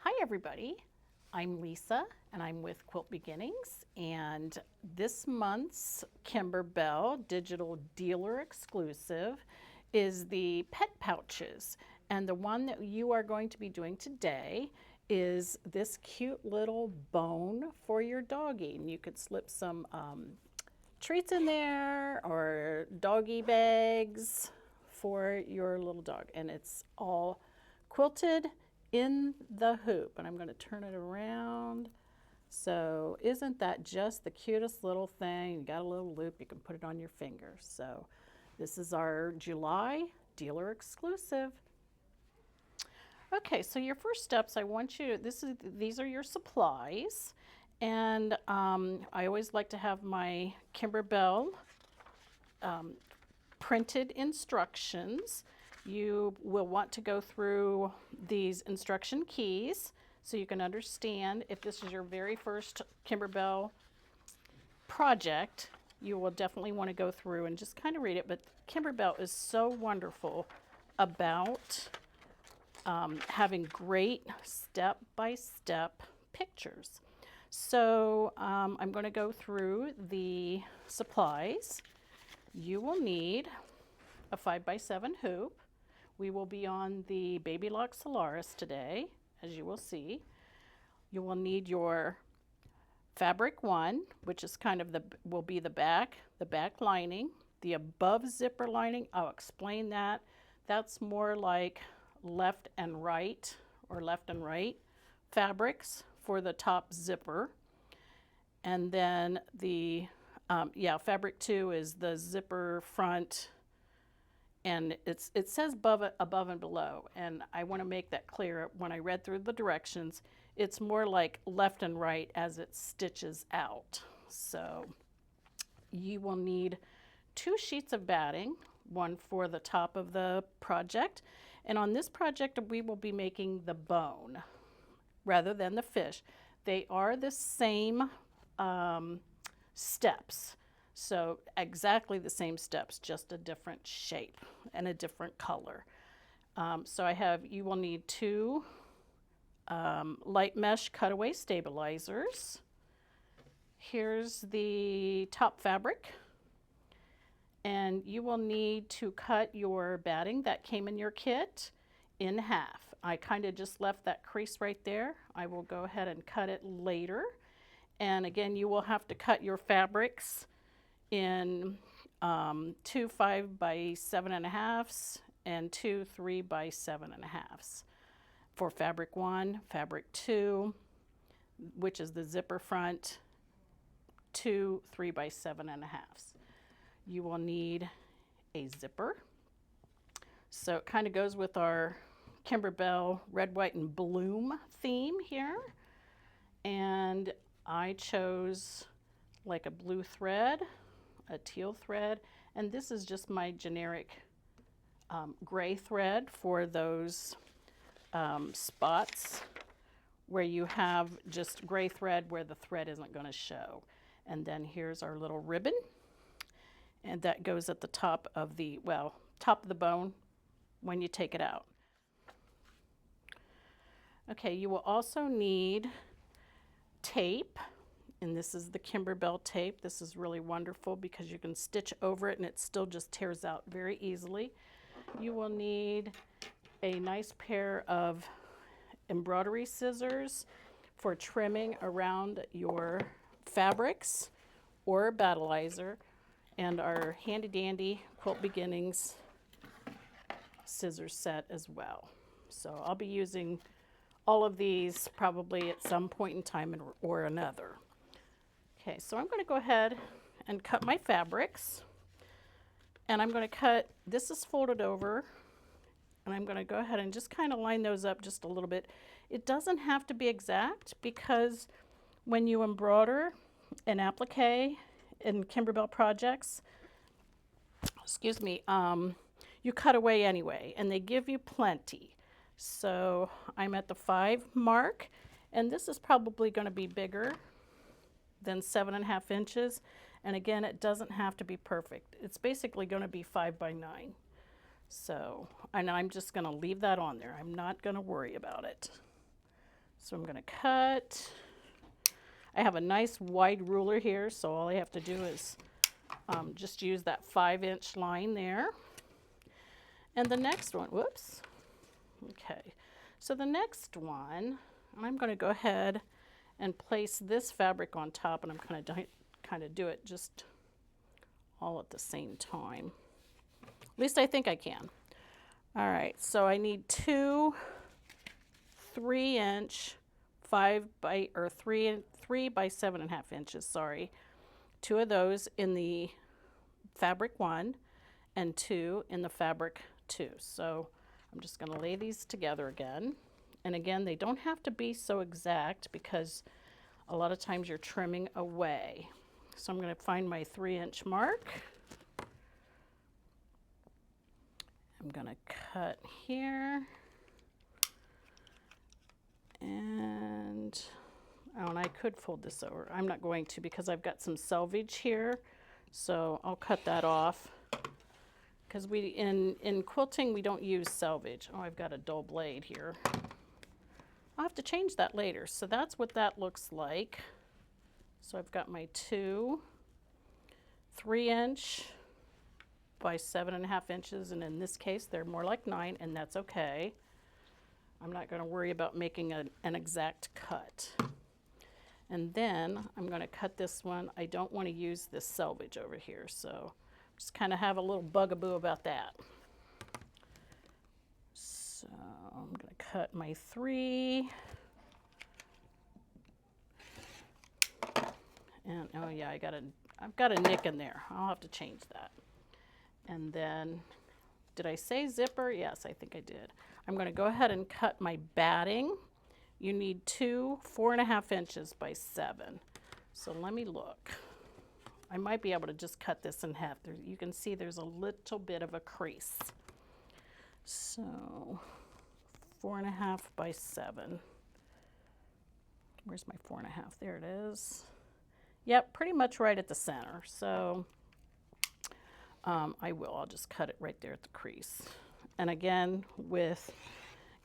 Hi everybody, I'm Lisa and I'm with Quilt Beginnings, and this month's Kimberbell Digital Dealer Exclusive is the pet pouches, and the one that you are going to be doing today is this cute little bone for your doggie. And you could slip some treats in there or doggy bags for your little dog, and it's all quilted in the hoop. And I'm going to turn it around. So isn't that just the cutest little thing? You got a little loop, you can put it on your finger. So this is our July dealer exclusive. Okay, so your first steps, I want you to, these are your supplies. And I always like to have my Kimberbell printed instructions. You will want to go through these instruction keys so you can understand. If this is your very first Kimberbell project, you will definitely want to go through and just kind of read it. But Kimberbell is so wonderful about having great step-by-step pictures. So I'm going to go through the supplies. You will need a 5x7 hoop. We will be on the Baby Lock Solaris today, as you will see. You will need your fabric one, which is kind of will be the back lining. The above zipper lining, I'll explain that. That's more like left and right fabrics for the top zipper. And then the fabric 2 is the zipper front, and it says above and below, and I want to make that clear. When I read through the directions, it's more like left and right as it stitches out. So you will need 2 sheets of batting, one for the top of the project, and on this project we will be making the bone rather than the fish. They are the same steps. So exactly the same steps, just a different shape and a different color. So you will need 2 light mesh cutaway stabilizers. Here's the top fabric. And you will need to cut your batting that came in your kit in half. I kind of just left that crease right there. I will go ahead and cut it later. And again, you will have to cut your fabrics in 2 5x7.5 and 2 3x7.5 for fabric 1, fabric 2, which is the zipper front, 2 3x7.5. You will need a zipper. So it kind of goes with our Kimberbell red, white, and bloom theme here. And I chose like a blue thread, a teal thread, and this is just my generic gray thread for those spots where you have just gray thread where the thread isn't going to show. And then here's our little ribbon, and that goes at the top of the bone when you take it out. Okay, you will also need tape, and this is the Kimberbell tape. This is really wonderful because you can stitch over it and it still just tears out very easily. You will need a nice pair of embroidery scissors for trimming around your fabrics, or a battleizer, and our handy dandy Quilt Beginnings scissors set as well. So I'll be using all of these probably at some point in time or another. Okay, so I'm going to go ahead and cut my fabrics, and I'm going to cut, this is folded over, and I'm going to go ahead and just kind of line those up just a little bit. It doesn't have to be exact, because when you embroider an applique in Kimberbell projects, you cut away anyway, and they give you plenty. So I'm at the 5 mark, and this is probably going to be bigger than 7.5 inches. And again, it doesn't have to be perfect. It's basically going to be 5x9. So, and I'm just going to leave that on there. I'm not going to worry about it. So I'm going to cut. I have a nice wide ruler here, so all I have to do is just use that 5-inch line there. And the next one, whoops. Okay, so the next one, I'm going to go ahead and place this fabric on top, and I'm kind of do it just all at the same time. At least I think I can. All right, so I need 2 3-inch 3 by 7.5 inches, sorry. 2 of those in the fabric 1 and 2 in the fabric 2. So I'm just going to lay these together again. And again, they don't have to be so exact because a lot of times you're trimming away. So I'm going to find my 3-inch mark. I'm going to cut here. And I could fold this over. I'm not going to because I've got some selvage here. So I'll cut that off. Because in quilting, we don't use selvage. Oh, I've got a dull blade here. I'll have to change that later. So that's what that looks like. So I've got my 2 3-inch by 7.5 inches, and in this case they're more like 9, and that's okay. I'm not going to worry about making an exact cut. And then I'm going to cut this one. I don't want to use this selvage over here, so just kind of have a little bugaboo about that. So I'm going to cut my 3. And oh yeah, I've got a nick in there. I'll have to change that. And then, did I say zipper? Yes, I think I did. I'm going to go ahead and cut my batting. You need 2 4.5 inches by 7. So let me look. I might be able to just cut this in half. You can see there's a little bit of a crease. So 4.5 by 7. Where's my 4.5? There it is. Yep, pretty much right at the center. So I'll just cut it right there at the crease. And again, with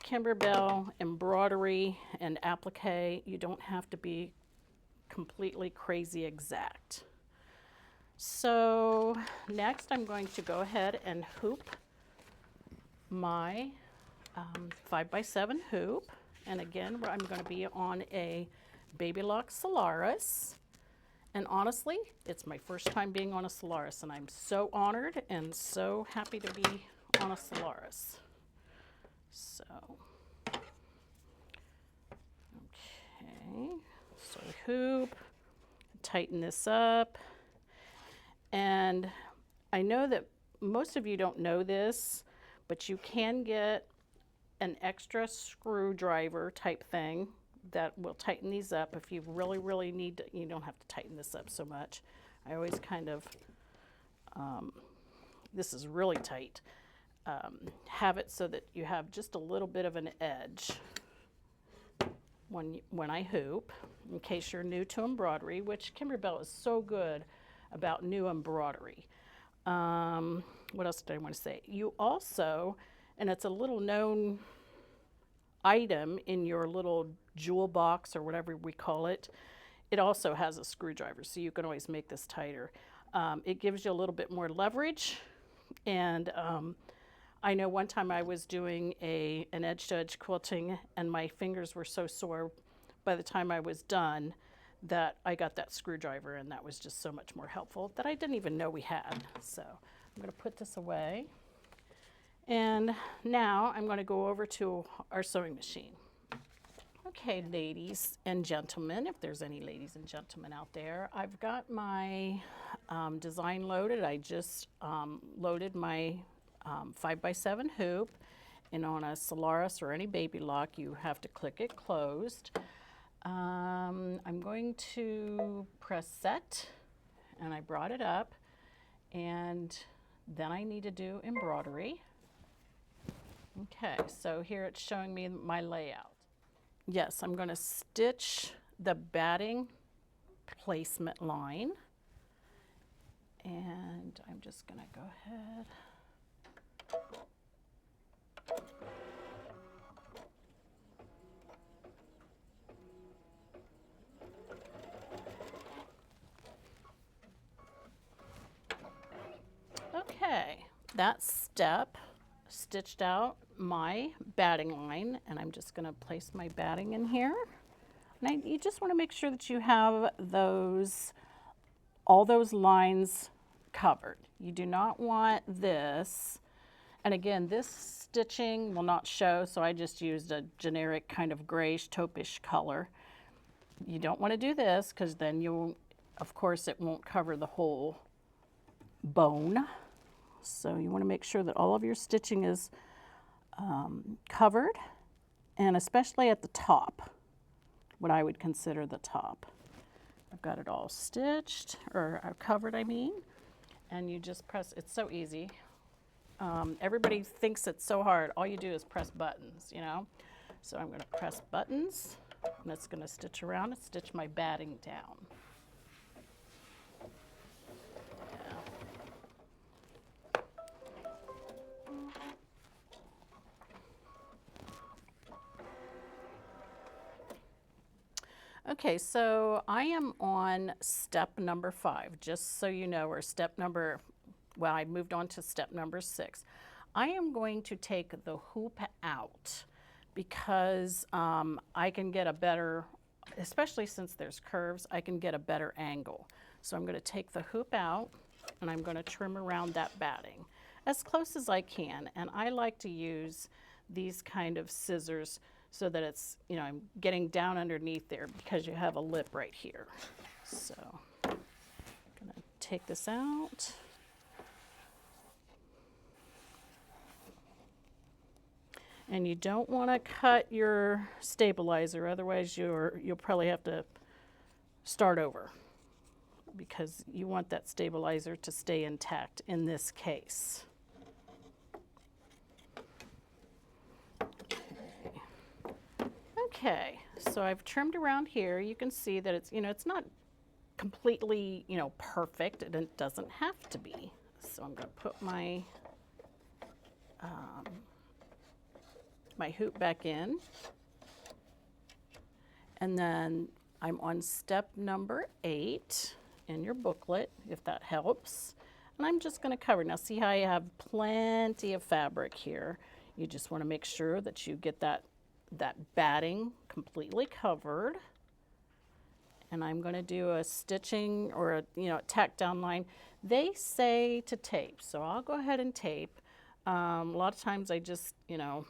Kimberbell embroidery and applique, you don't have to be completely crazy exact. So next I'm going to go ahead and hoop my 5 by 7 hoop. And again, I'm going to be on a Baby Lock Solaris. And honestly, it's my first time being on a Solaris, and I'm so honored and so happy to be on a Solaris. So, okay, so hoop, tighten this up. And I know that most of you don't know this, but you can get an extra screwdriver type thing that will tighten these up if you really, really need to. You don't have to tighten this up so much. I always kind of, this is really tight, have it so that you have just a little bit of an edge when I hoop, in case you're new to embroidery, which Kimberbell is so good about new embroidery. What else did I want to say? You also, and it's a little known item in your little jewel box or whatever we call it, it also has a screwdriver, so you can always make this tighter. It gives you a little bit more leverage, and I know one time I was doing an edge-to-edge quilting, and my fingers were so sore by the time I was done that I got that screwdriver, and that was just so much more helpful that I didn't even know we had. So I'm going to put this away. And now I'm going to go over to our sewing machine. Okay, ladies and gentlemen, if there's any ladies and gentlemen out there, I've got my design loaded. I just loaded my 5 by 7 hoop, and on a Solaris or any Baby Lock, you have to click it closed. I'm going to press set, and I brought it up, and then I need to do embroidery. Okay, so here it's showing me my layout. Yes, I'm going to stitch the batting placement line, and I'm just going to go ahead. that step, stitched out my batting line, and I'm just going to place my batting in here. And you just want to make sure that you have all those lines covered. You do not want this, and again, this stitching will not show, so I just used a generic kind of grayish taupish color. You don't want to do this because then of course it won't cover the whole bone. So you want to make sure that all of your stitching is covered, and especially at the top, what I would consider the top. I've got it all stitched, or covered I mean, and you just press, it's so easy. Everybody thinks it's so hard. All you do is press buttons, you know? So I'm going to press buttons, and it's going to stitch around and stitch my batting down. Okay, so I am on step number 5, just so you know, or well, I moved on to step number 6. I am going to take the hoop out because I can get a better, especially since there's curves, I can get a better angle. So I'm going to take the hoop out and I'm going to trim around that batting as close as I can. And I like to use these kind of scissors so that it's, you know, I'm getting down underneath there because you have a lip right here. So I'm going to take this out. And you don't want to cut your stabilizer, otherwise you'll probably have to start over because you want that stabilizer to stay intact in this case. Okay, so I've trimmed around here. You can see that it's, you know, it's not completely, you know, perfect, and it doesn't have to be. So I'm going to put my my hoop back in, and then I'm on step number 8 in your booklet, if that helps. And I'm just going to cover. Now see how I have plenty of fabric here. You just want to make sure that you get that batting completely covered. And I'm going to do a stitching or a, you know, tack down line. They say to tape, so I'll go ahead and tape. A lot of times I just, you know,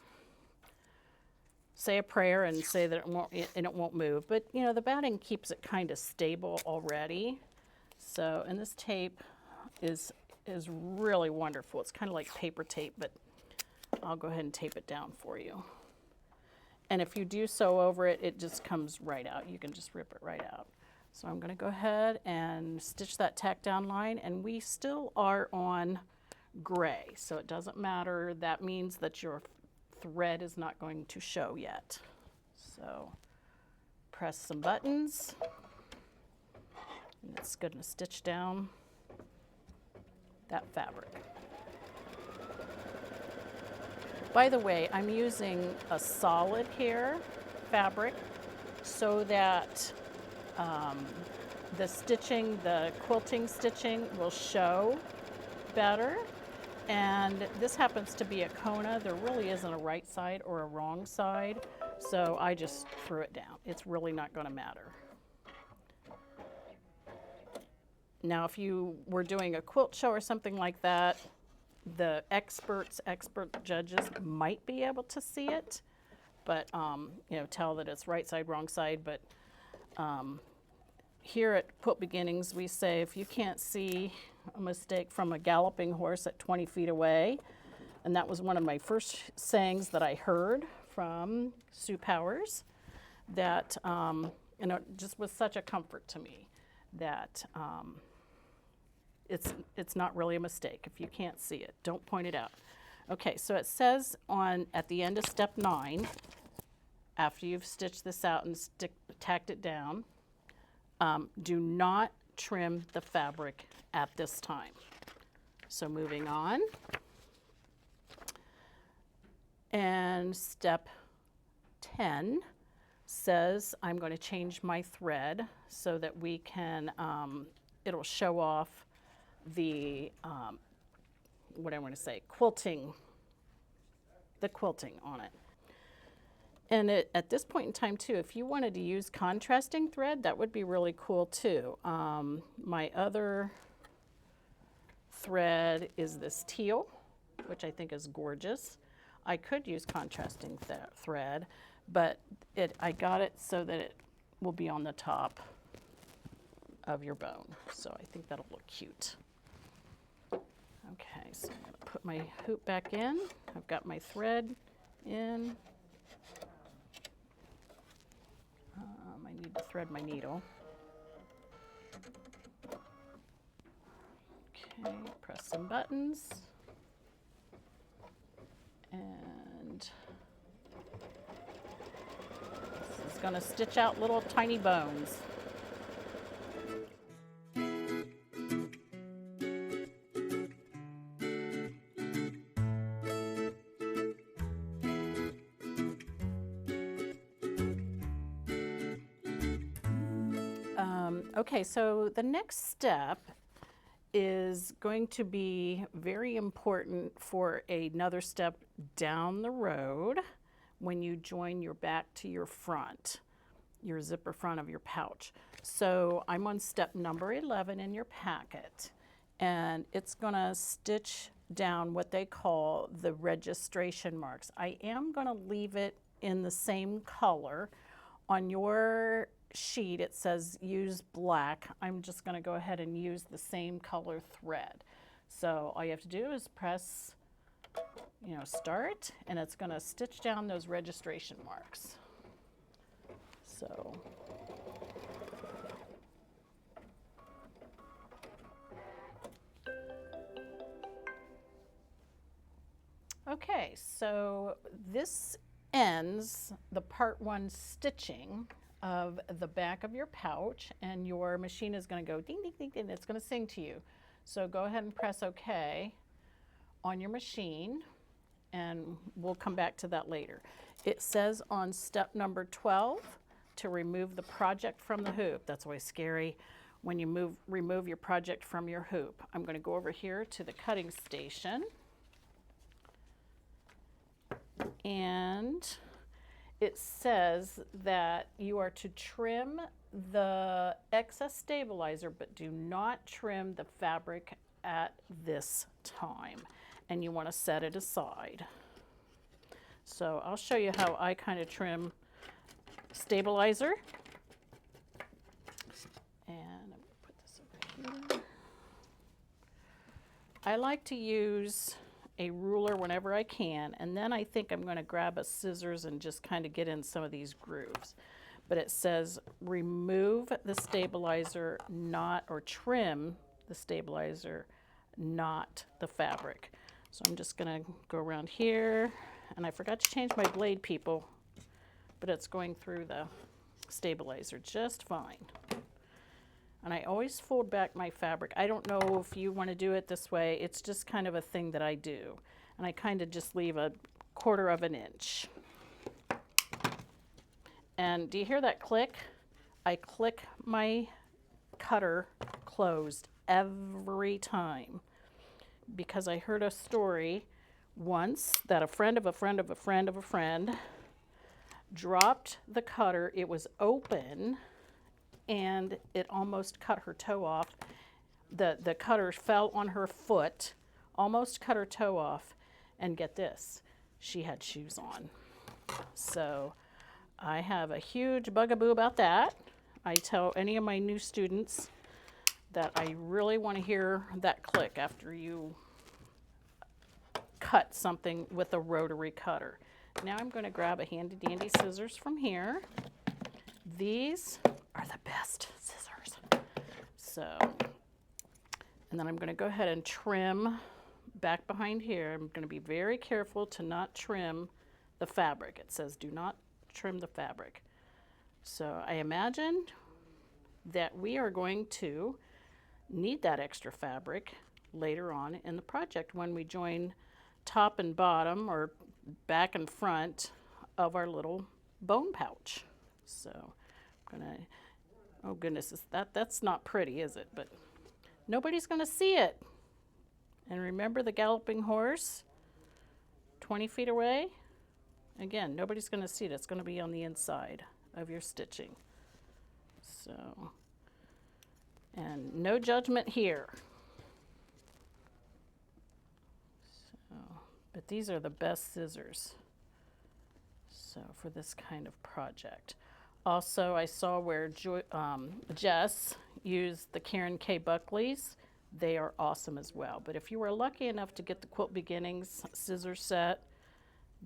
say a prayer and say that it won't move. But, you know, the batting keeps it kind of stable already. So, and this tape is really wonderful. It's kind of like paper tape, but I'll go ahead and tape it down for you. And if you do sew over it, it just comes right out. You can just rip it right out. So I'm going to go ahead and stitch that tack down line, and we still are on gray, so it doesn't matter. That means that your thread is not going to show yet. So press some buttons, and it's going to stitch down that fabric. By the way, I'm using a solid here fabric so that the stitching, the quilting stitching will show better. And this happens to be a Kona. There really isn't a right side or a wrong side, so I just threw it down. It's really not going to matter. Now, if you were doing a quilt show or something like that, the expert judges might be able to see it, but you know, tell that it's right side, wrong side. But here at Quilt Beginnings, we say if you can't see a mistake from a galloping horse at 20 feet away, and that was one of my first sayings that I heard from Sue Powers, that you know, just was such a comfort to me that it's not really a mistake. If you can't see it, don't point it out. Okay, so it says at the end of step 9, after you've stitched this out and tacked it down, do not trim the fabric at this time. So moving on. And step 10 says I'm going to change my thread so that we can, it'll show off the what I want to say, quilting, the quilting on it. And at this point in time too, if you wanted to use contrasting thread, that would be really cool too. My other thread is this teal, which I think is gorgeous. I could use contrasting thread, but I got it so that it will be on the top of your bone. So I think that'll look cute. Okay, so I'm gonna put my hoop back in. I've got my thread in. I need to thread my needle. Okay, press some buttons. And this is going to stitch out little tiny bones. Okay, so the next step is going to be very important for another step down the road when you join your back to your front, your zipper front of your pouch. So I'm on step number 11 in your packet, and it's gonna stitch down what they call the registration marks. I am gonna leave it in the same color. On your sheet it says use black. I'm just going to go ahead and use the same color thread. So all you have to do is press, start, and it's going to stitch down those registration marks. So okay, so this ends the part 1 stitching of the back of your pouch, and your machine is going to go ding, ding, ding, and it's going to sing to you. So go ahead and press OK on your machine, and we'll come back to that later. It says on step number 12 to remove the project from the hoop. That's always scary when you remove your project from your hoop. I'm going to go over here to the cutting station, and it says that you are to trim the excess stabilizer, but do not trim the fabric at this time. And you want to set it aside. So I'll show you how I kind of trim stabilizer. And I'm going to put this over here. I like to use a ruler whenever I can, and then I think I'm going to grab a scissors and just kind of get in some of these grooves. But it says remove the stabilizer, or trim the stabilizer, not the fabric. So I'm just going to go around here, and I forgot to change my blade, people, but it's going through the stabilizer just fine. And I always fold back my fabric. I don't know if you want to do it this way. It's just kind of a thing that I do. And I kind of just leave a 1/4 of an inch. And do you hear that click? I click my cutter closed every time, because I heard a story once that a friend of a friend of a friend of a friend dropped the cutter. It was open, and it almost cut her toe off. The cutter fell on her foot, almost cut her toe off, and get this, she had shoes on. So I have a huge bugaboo about that. I tell any of my new students that I really want to hear that click after you cut something with a rotary cutter. Now I'm going to grab a handy dandy scissors from here. These are the best scissors. So, and then I'm going to go ahead and trim back behind here. I'm going to be very careful to not trim the fabric. It says do not trim the fabric. So I imagine that we are going to need that extra fabric later on in the project when we join top and bottom, or back and front, of our little bone pouch. So I'm gonna, oh goodness, that's not pretty, is it? But nobody's gonna see it. And remember the galloping horse, 20 feet away. Again, nobody's going to see it. It's going to be on the inside of your stitching. So, and no judgment here. So, but these are the best scissors. So for this kind of project. Also, I saw where Jess used the Karen K. Buckley's. They are awesome as well. But if you were lucky enough to get the Quilt Beginnings scissor set,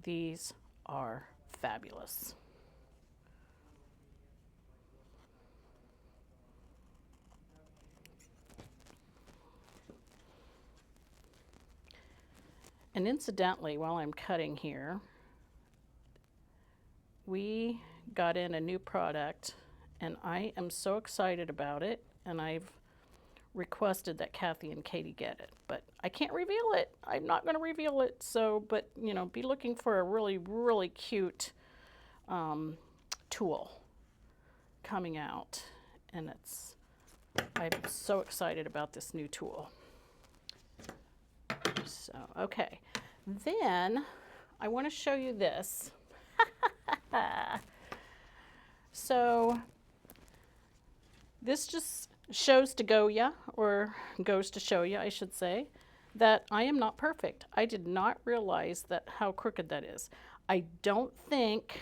these are fabulous. And incidentally, while I'm cutting here, we got in a new product, and I am so excited about it, and I've requested that Kathy and Katie get it, but I can't reveal it. I'm not going to reveal it. So, but you know, be looking for a really, really cute tool coming out, and I'm so excited about this new tool. So, okay, then I want to show you this. So this just shows to go ya, or goes to show ya, I should say, that I am not perfect. I did not realize that how crooked that is. I don't think,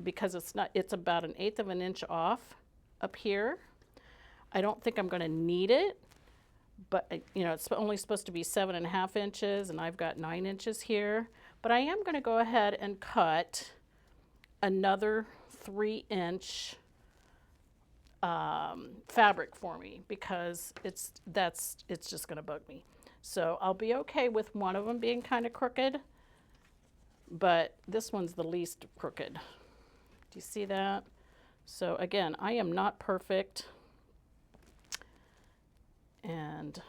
because it's about 1/8 of an inch off up here. I don't think I'm going to need it, but you know, it's only supposed to be 7.5 inches, and I've got 9 inches here. But I am going to go ahead and cut another 3-inch fabric for me, because it's just going to bug me. So I'll be okay with one of them being kind of crooked, but this one's the least crooked. Do you see that? So again, I am not perfect, and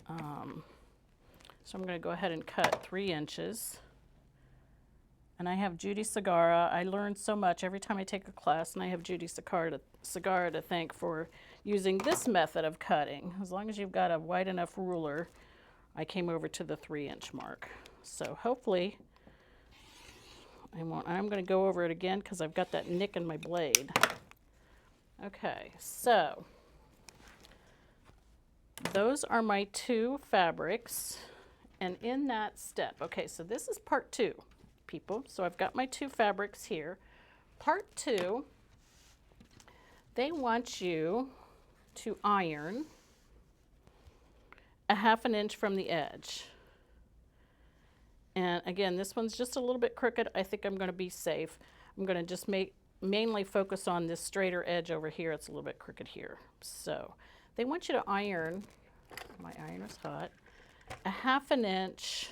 so I'm going to go ahead and cut 3 inches. And I have Judy Segarra. I learned so much every time I take a class, and I have Judy Segarra to thank for using this method of cutting. As long as you've got a wide enough ruler, I came over to the 3-inch mark. So hopefully I won't. I'm going to go over it again because I've got that nick in my blade. Okay, so those are my 2 fabrics. And in that step, okay, so this is part 2. People. So I've got my 2 fabrics here. Part 2, they want you to iron 1/2 inch from the edge. And again, this one's just a little bit crooked. I think I'm going to be safe. I'm going to just mainly focus on this straighter edge over here. It's a little bit crooked here. So they want you to iron, my ironer's hot, 1/2 inch.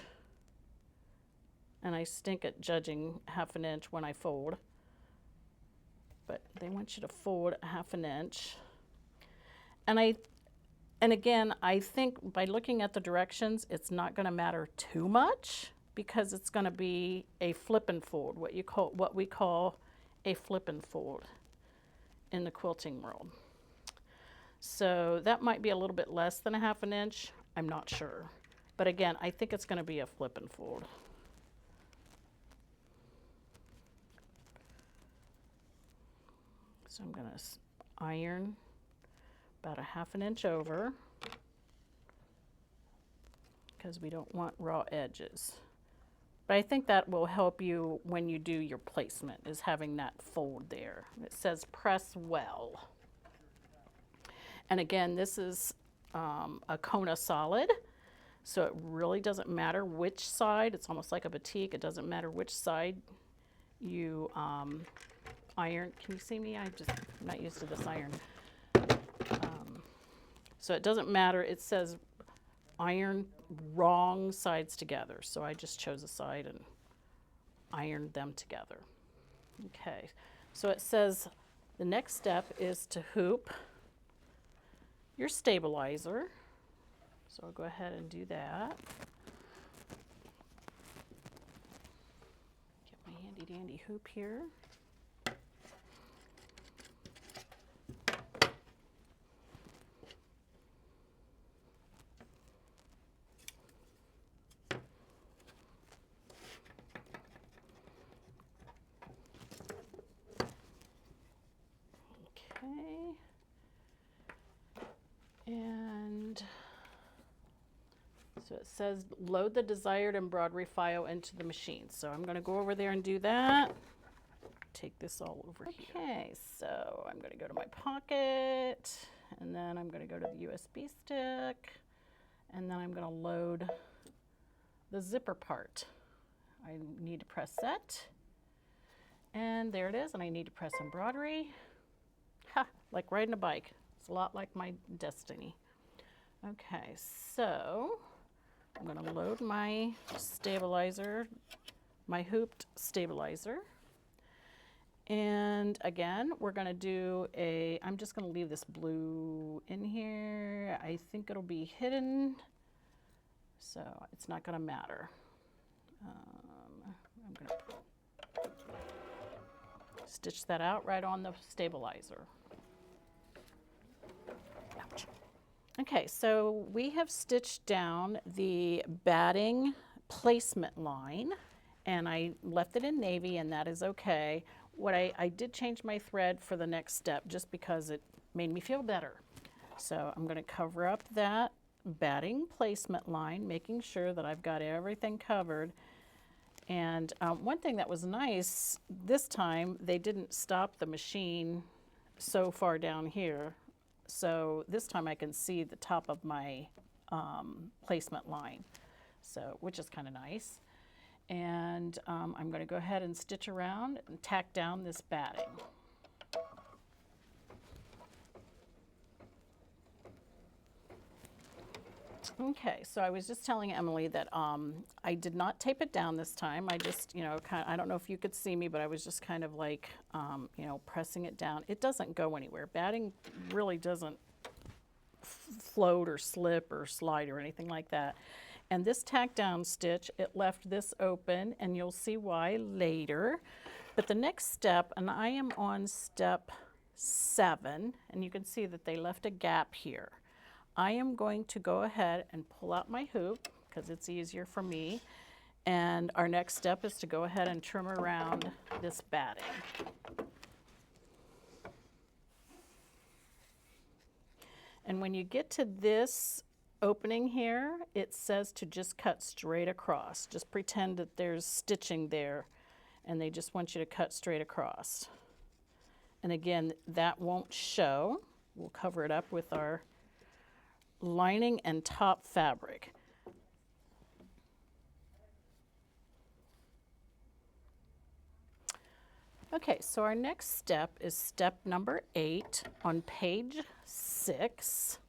And I stink at judging 1/2 inch when I fold. But they want you to fold 1/2 inch. And again, I think by looking at the directions, it's not going to matter too much, because it's going to be a flip and fold, what we call a flip and fold in the quilting world. So that might be a little bit less than 1/2 inch. I'm not sure. But again, I think it's going to be a flip and fold. So I'm going to iron about 1/2 inch over, because we don't want raw edges. But I think that will help you when you do your placement, is having that fold there. It says press well. And again, this is a Kona solid, so it really doesn't matter which side. It's almost like a batik. It doesn't matter which side you iron. Can you see me? I'm not used to this iron. So it doesn't matter. It says iron wrong sides together. So I just chose a side and ironed them together. Okay. So it says the next step is to hoop your stabilizer. So I'll go ahead and do that. Get my handy dandy hoop here. So it says load the desired embroidery file into the machine. So I'm going to go over there and do that. Take this all over here. Okay, so I'm going to go to my pocket, and then I'm going to go to the USB stick, and then I'm going to load the zipper part. I need to press set, and there it is, and I need to press embroidery. Ha, like riding a bike. It's a lot like my destiny. Okay, so I'm going to load my stabilizer, my hooped stabilizer. And again, we're going to do I'm just going to leave this blue in here. I think it'll be hidden, so it's not going to matter. I'm going to stitch that out right on the stabilizer. Ouch. Okay, so we have stitched down the batting placement line, and I left it in navy, and that is okay. What I did change my thread for the next step just because it made me feel better. So I'm going to cover up that batting placement line, making sure that I've got everything covered. And one thing that was nice this time, they didn't stop the machine so far down here. So this time I can see the top of my placement line, so which is kind of nice. And I'm going to go ahead and stitch around and tack down this batting. Okay, so I was just telling Emily that I did not tape it down this time. I just, I don't know if you could see me, but I was just kind of like, pressing it down. It doesn't go anywhere. Batting really doesn't float or slip or slide or anything like that. And this tack down stitch, it left this open, and you'll see why later. But the next step, and I am on step 7, and you can see that they left a gap here. I am going to go ahead and pull out my hoop because it's easier for me. And our next step is to go ahead and trim around this batting. And when you get to this opening here, it says to just cut straight across. Just pretend that there's stitching there, and they just want you to cut straight across. And again, that won't show. We'll cover it up with our lining and top fabric. Okay, so our next step is step number 8 on page 6.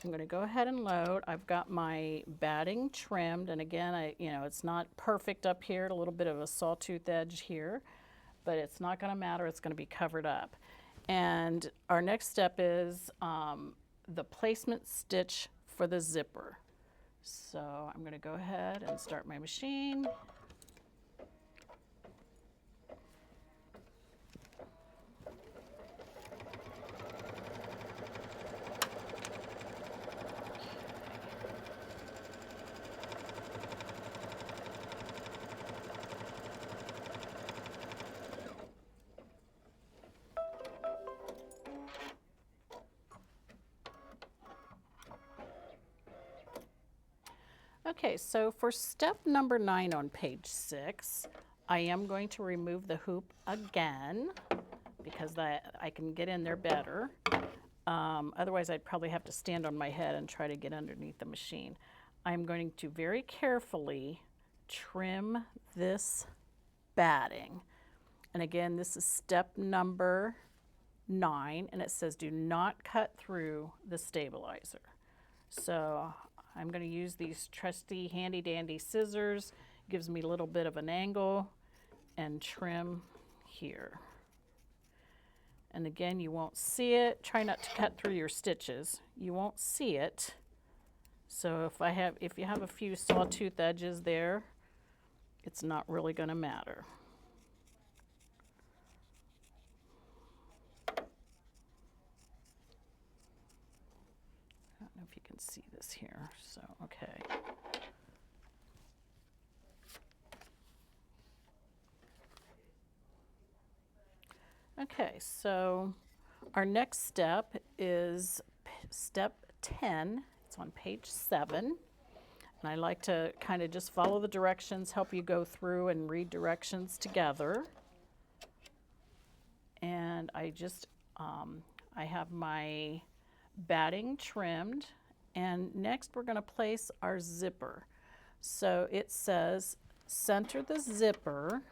I'm going to go ahead and load. I've got my batting trimmed, and again, it's not perfect up here, a little bit of a sawtooth edge here, but it's not going to matter. It's going to be covered up. And our next step is the placement stitch for the zipper. So I'm going to go ahead and start my machine. Okay, so for step number 9 on page 6, I am going to remove the hoop again because I can get in there better. Otherwise, I'd probably have to stand on my head and try to get underneath the machine. I'm going to very carefully trim this batting. And again, this is step number 9, and it says do not cut through the stabilizer. So I'm going to use these trusty handy dandy scissors. Gives me a little bit of an angle, and trim here. And again, you won't see it. Try not to cut through your stitches. You won't see it. So if you have a few sawtooth edges there, it's not really going to matter. I don't know if you can see this here, so okay. Okay, so our next step is step 10. It's on page 7. And I like to kind of just follow the directions, help you go through and read directions together. And I just, I have my batting trimmed. And next we're going to place our zipper. So it says center the zipper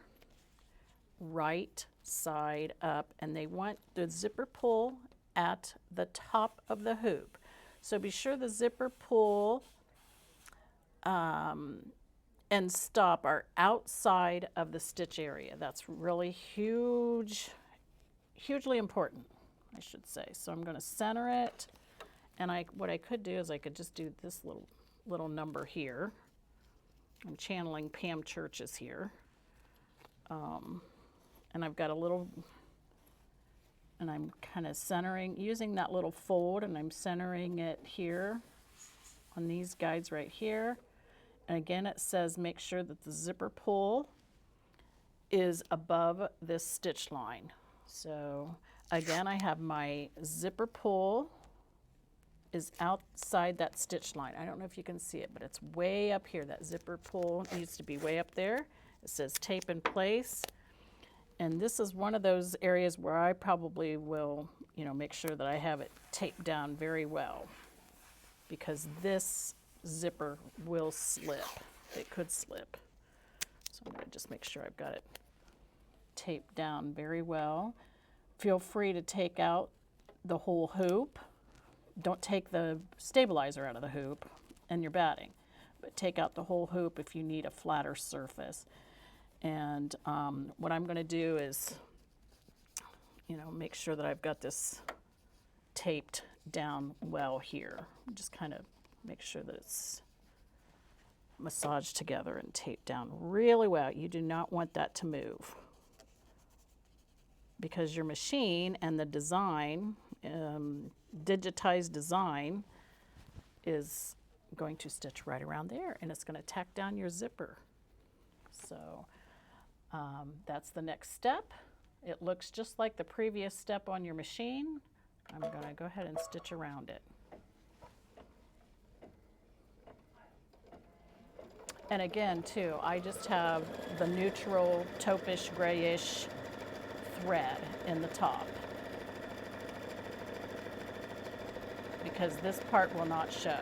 right side up, and they want the zipper pull at the top of the hoop. So be sure the zipper pull and stop are outside of the stitch area. That's really huge, hugely important, I should say. So I'm going to center it, and what I could do is I could just do this little number here. I'm channeling Pam Churches here. And I've got a little, and I'm kind of centering, using that little fold, and I'm centering it here on these guides right here. And again, it says make sure that the zipper pull is above this stitch line. So again, I have my zipper pull is outside that stitch line. I don't know if you can see it, but it's way up here. That zipper pull needs to be way up there. It says tape in place. And this is one of those areas where I probably will, make sure that I have it taped down very well, because this zipper will slip. It could slip. So I'm going to just make sure I've got it taped down very well. Feel free to take out the whole hoop. Don't take the stabilizer out of the hoop and your batting, but take out the whole hoop if you need a flatter surface. And what I'm going to do is, make sure that I've got this taped down well here. Just kind of make sure that it's massaged together and taped down really well. You do not want that to move, because your machine and the design, digitized design, is going to stitch right around there, and it's going to tack down your zipper. So that's the next step. It looks just like the previous step on your machine. I'm going to go ahead and stitch around it. And again, too, I just have the neutral taupish grayish thread in the top, because this part will not show.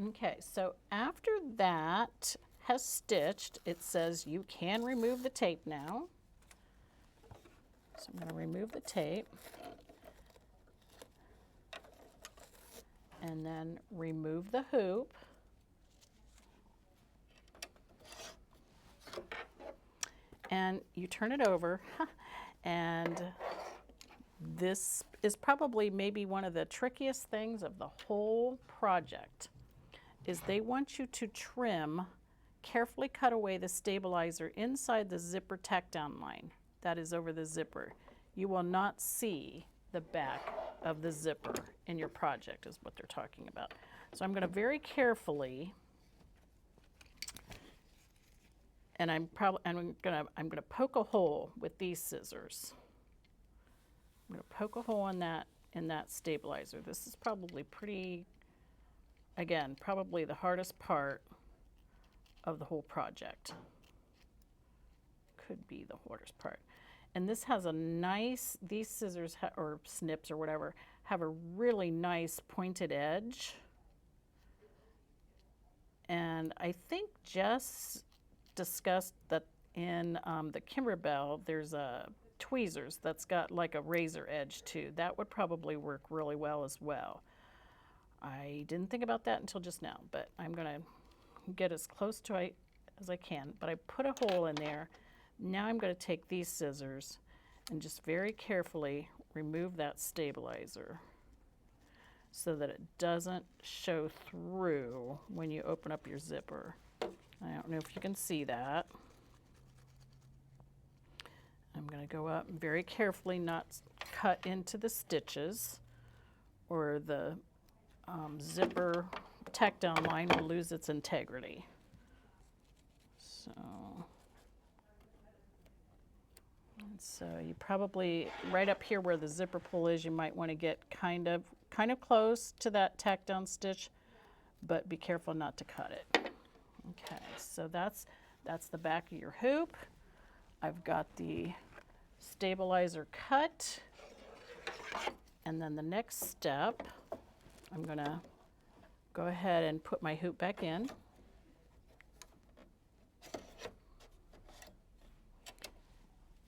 Okay, so after that has stitched, it says you can remove the tape now. So I'm going to remove the tape, and then remove the hoop. And you turn it over, and this is probably maybe one of the trickiest things of the whole project, is they want you to trim, carefully cut away the stabilizer inside the zipper tack down line. That is over the zipper. You will not see the back of the zipper in your project, is what they're talking about. So I'm going to very carefully, and I'm going to poke a hole with these scissors. I'm going to poke a hole in that stabilizer. This is probably again, probably the hardest part of the whole project. Could be the hardest part. And this has a nice, these scissors, or snips or whatever, have a really nice pointed edge. And I think Jess discussed that in the Kimberbell, there's a tweezers that's got like a razor edge too. That would probably work really well as well. I didn't think about that until just now, but I'm going to get as close to it as I can. But I put a hole in there. Now I'm going to take these scissors and just very carefully remove that stabilizer so that it doesn't show through when you open up your zipper. I don't know if you can see that. I'm going to go up and very carefully not cut into the stitches, or the zipper tack down line will lose its integrity. So So you probably, right up here where the zipper pull is, you might want to get kind of close to that tack down stitch, but be careful not to cut it. Okay, so that's the back of your hoop. I've got the stabilizer cut, and then the next step, I'm gonna go ahead and put my hoop back in.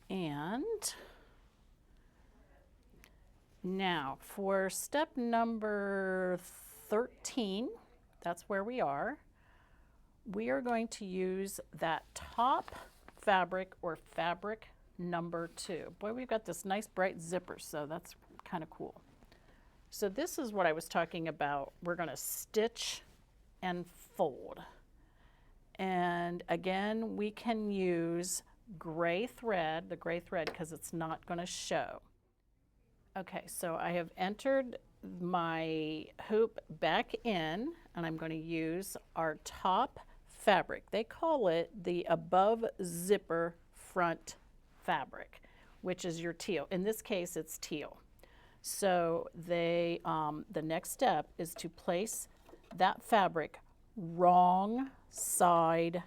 And now for step number 13, that's where we are going to use that top fabric or fabric number 2. Boy, we've got this nice bright zipper, so that's kind of cool. So this is what I was talking about. We're going to stitch and fold. And again, we can use gray thread, the gray thread, because it's not going to show. Okay, so I have entered my hoop back in, and I'm going to use our top fabric. They call it the above zipper front fabric, which is your teal. In this case, it's teal. So the next step is to place that fabric wrong side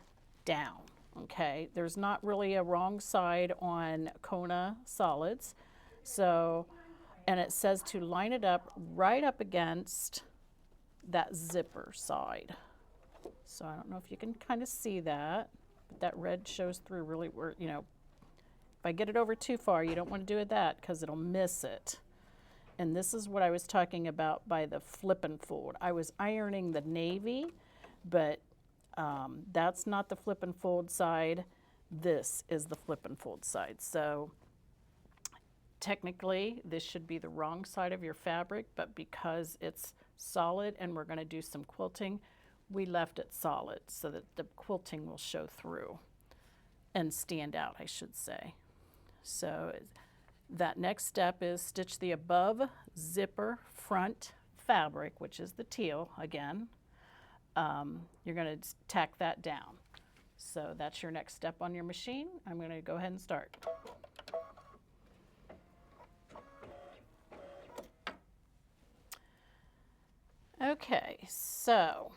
down. Okay, there's not really a wrong side on Kona solids. So, and it says to line it up right up against that zipper side. So I don't know if you can kind of see that, but that red shows through really where, you know, if I get it over too far, you don't want to do it that because it'll miss it. And this is what I was talking about by the flip and fold. I was ironing the navy, but that's not the flip and fold side. This is the flip and fold side. So technically, this should be the wrong side of your fabric, but because it's solid and we're going to do some quilting, we left it solid so that the quilting will show through and stand out, I should say. So that next step is stitch the above zipper front fabric, which is the teal again. You're going to tack that down. So that's your next step on your machine. I'm going to go ahead and start. Okay, so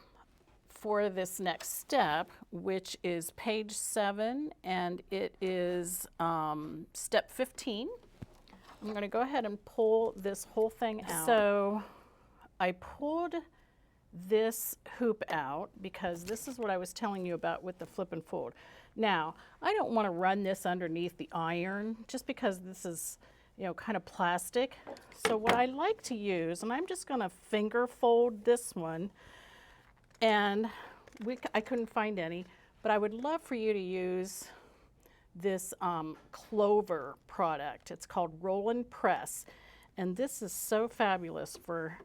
for this next step, which is page 7, and it is step 15, I'm going to go ahead and pull this whole thing out. So I pulled this hoop out because this is what I was telling you about with the flip and fold. Now, I don't want to run this underneath the iron just because this is, you know, kind of plastic. So what I like to use, and I'm just going to finger fold this one, and I couldn't find any, but I would love for you to use this Clover product. It's called Roll and Press, and this is so fabulous for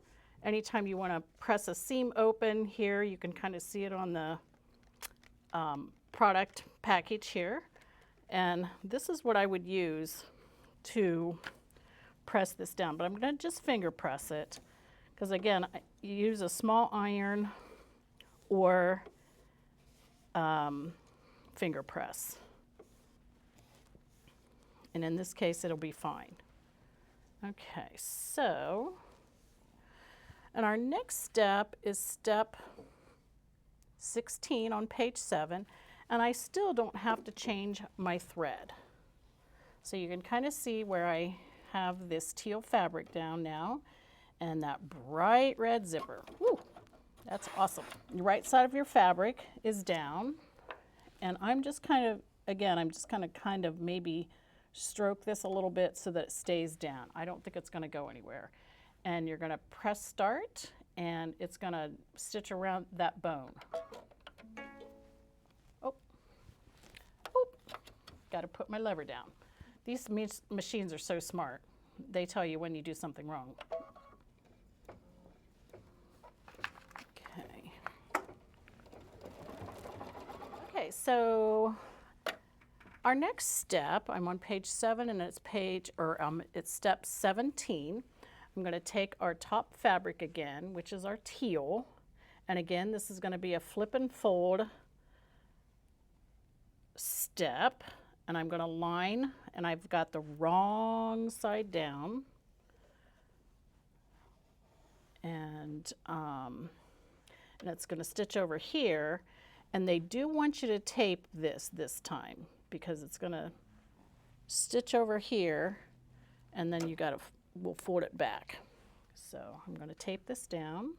anytime you want to press a seam open. Here you can kind of see it on the product package here, and this is what I would use to press this down, but I'm going to just finger press it because again, you use a small iron or finger press, and in this case it'll be fine. Okay, so, and our next step is step 16 on page 7, and I still don't have to change my thread. So you can kind of see where I have this teal fabric down now, and that bright red zipper. Woo, that's awesome. The right side of your fabric is down, and I'm just kind of, again, I'm just going to kind of maybe stroke this a little bit so that it stays down. I don't think it's going to go anywhere. And you're going to press start, and it's going to stitch around that bone. Oh, oh, got to put my lever down. These machines are so smart. They tell you when you do something wrong. Okay. Okay, so our next step, I'm on page 7, and it's it's step 17. I'm going to take our top fabric again, which is our teal, and again, this is going to be a flip and fold step, and I'm going to line, and I've got the wrong side down. And it's going to stitch over here. And they do want you to tape this time because it's going to stitch over here, and then you got to, we'll fold it back. So I'm going to tape this down.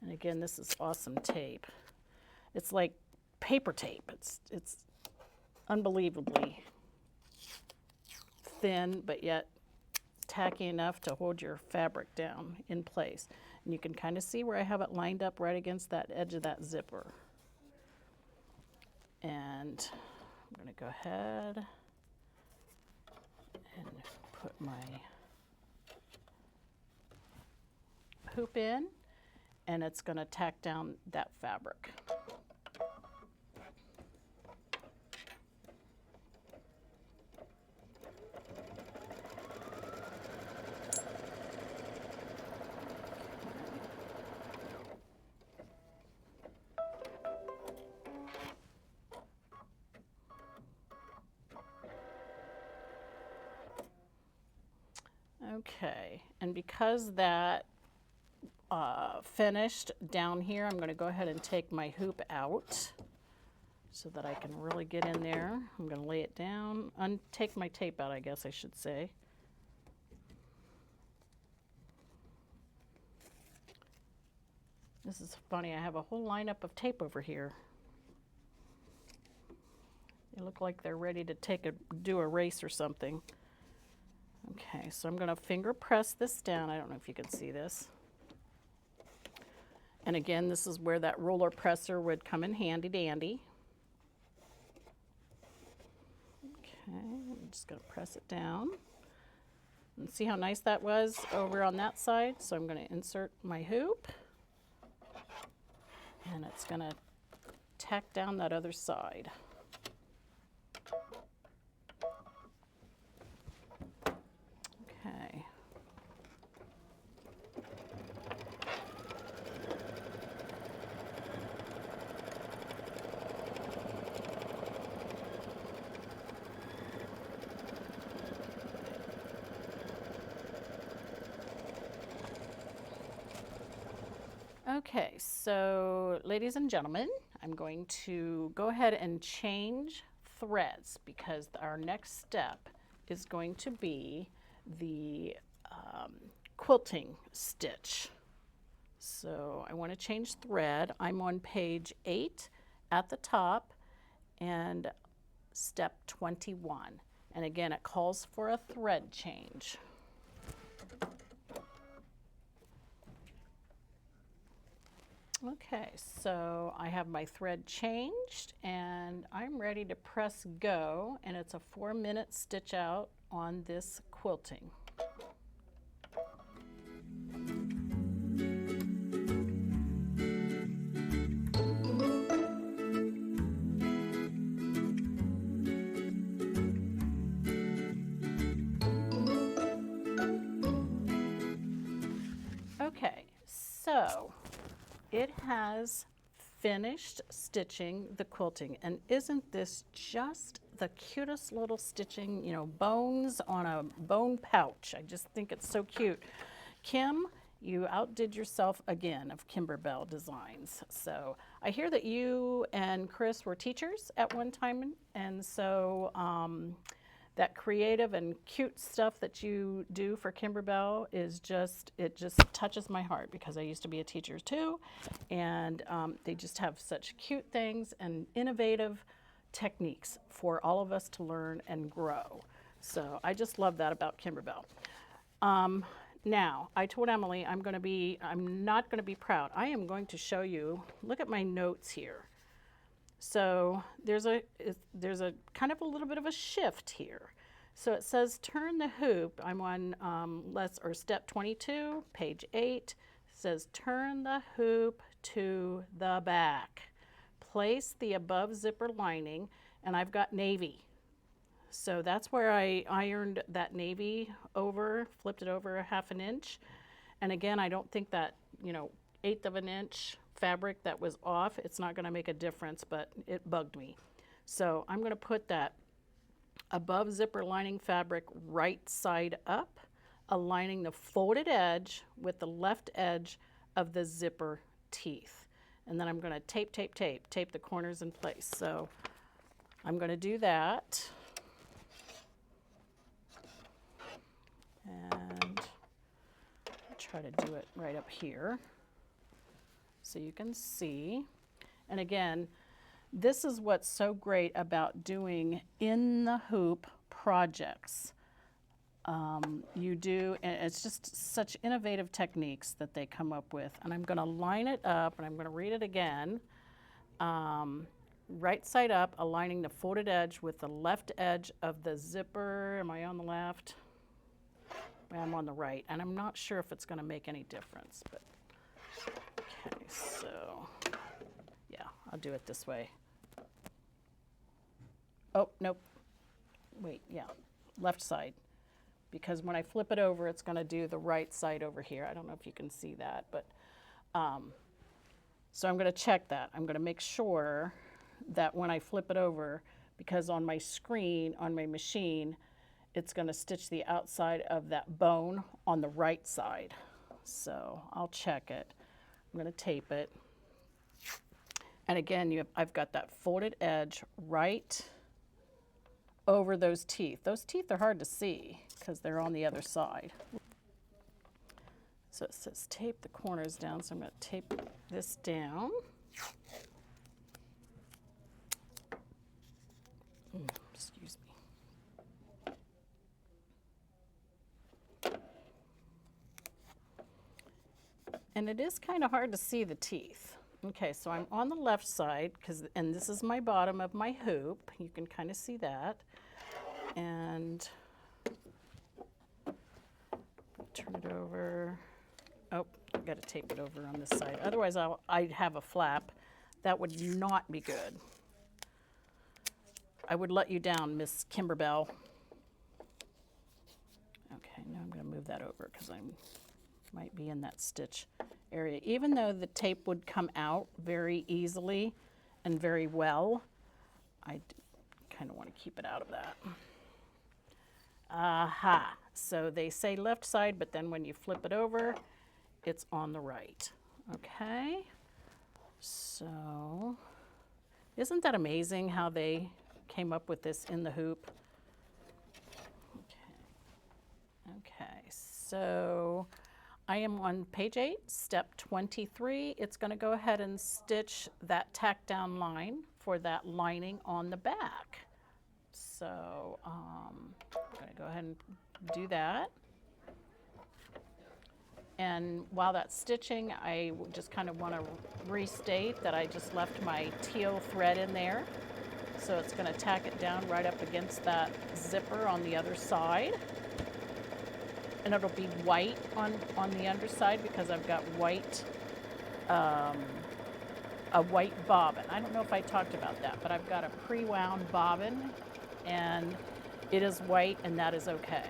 And again, this is awesome tape. It's like paper tape. It's unbelievably thin, but yet tacky enough to hold your fabric down in place. And you can kind of see where I have it lined up right against that edge of that zipper. And I'm going to go ahead and put my hoop in, and it's going to tack down that fabric. Okay, and because that finished down here, I'm going to go ahead and take my hoop out so that I can really get in there. I'm going to lay it down, take my tape out, I guess I should say. This is funny, I have a whole lineup of tape over here. They look like they're ready to do a race or something. Okay, so I'm going to finger press this down. I don't know if you can see this. And again, this is where that roller presser would come in handy dandy. Okay, I'm just going to press it down. And see how nice that was over on that side? So I'm going to insert my hoop. And it's going to tack down that other side. Okay. Okay, so ladies and gentlemen, I'm going to go ahead and change threads because our next step is going to be the quilting stitch. So I want to change thread. I'm on page 8 at the top and step 21. And again, it calls for a thread change. Okay, so I have my thread changed and I'm ready to press go, and it's a 4-minute stitch out on this quilting. Okay, so it has finished stitching the quilting, and isn't this just the cutest little stitching, you know, bones on a bone pouch. I just think it's so cute. Kim, you outdid yourself again of Kimberbell Designs. So I hear that you and Chris were teachers at one time, and so that creative and cute stuff that you do for Kimberbell is it just touches my heart, because I used to be a teacher too, and they just have such cute things and innovative techniques for all of us to learn and grow. So I just love that about Kimberbell. Now, I told Emily I'm not going to be proud. I am going to show you, look at my notes here. So there's a kind of a little bit of a shift here. So it says turn the hoop. I'm on step 22, page 8. It says turn the hoop to the back. Place the above zipper lining, and I've got navy. So that's where I ironed that navy over, flipped it over a 1/2 inch. And again, I don't think that, 1/8 of an inch fabric that was off, it's not going to make a difference, but it bugged me. So I'm going to put that above zipper lining fabric right side up, aligning the folded edge with the left edge of the zipper teeth. And then I'm going to tape the corners in place. So I'm going to do that. And I'll try to do it right up here so you can see. And again, this is what's so great about doing in the hoop projects. You do, and it's just such innovative techniques that they come up with. And I'm going to line it up, and I'm going to read it again. Right side up, aligning the folded edge with the left edge of the zipper. Am I on the left? I'm on the right, and I'm not sure if it's going to make any difference, but okay, so yeah, I'll do it this way. Oh, nope. Wait, yeah, left side. Because when I flip it over, it's going to do the right side over here. I don't know if you can see that, but so I'm going to check that. I'm going to make sure that when I flip it over, because on my screen, on my machine, it's going to stitch the outside of that bone on the right side. So I'll check it. I'm going to tape it. And again, I've got that folded edge right over those teeth. Those teeth are hard to see because they're on the other side. So it says tape the corners down, so I'm going to tape this down. Excuse me. And it is kind of hard to see the teeth. Okay, so I'm on the left side, and this is my bottom of my hoop. You can kind of see that. And turn it over. Oh, I've got to tape it over on this side. Otherwise, I'd have a flap. That would not be good. I would let you down, Miss Kimberbell. Okay, now I'm going to move that over because I might be in that stitch area. Even though the tape would come out very easily and very well, I kind of want to keep it out of that. Aha. So they say left side, but then when you flip it over, it's on the right. Okay. So isn't that amazing how they came up with this in the hoop? Okay, so I am on page 8, step 23. It's going to go ahead and stitch that tack down line for that lining on the back. So I'm going to go ahead and do that. And while that's stitching, I just kind of want to restate that I just left my teal thread in there. So it's going to tack it down right up against that zipper on the other side. And it'll be white on the underside because I've got white, a white bobbin. I don't know if I talked about that, but I've got a pre-wound bobbin, and it is white, and that is okay.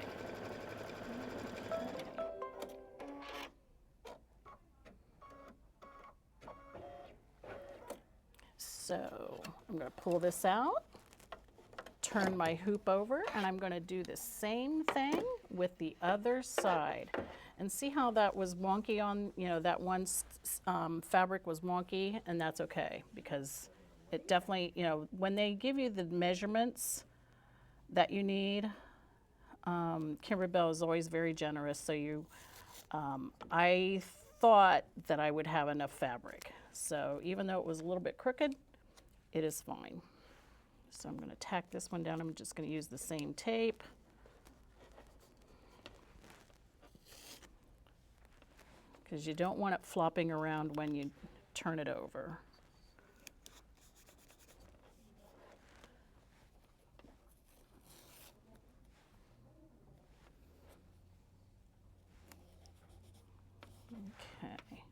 So I'm going to pull this out, turn my hoop over, and I'm going to do the same thing with the other side. And see how that was wonky on, that one fabric was wonky, and that's okay because it definitely, when they give you the measurements that you need, Kimberbell is always very generous. So I thought that I would have enough fabric. So even though it was a little bit crooked, it is fine. So I'm going to tack this one down. I'm just going to use the same tape. Because you don't want it flopping around when you turn it over. Okay.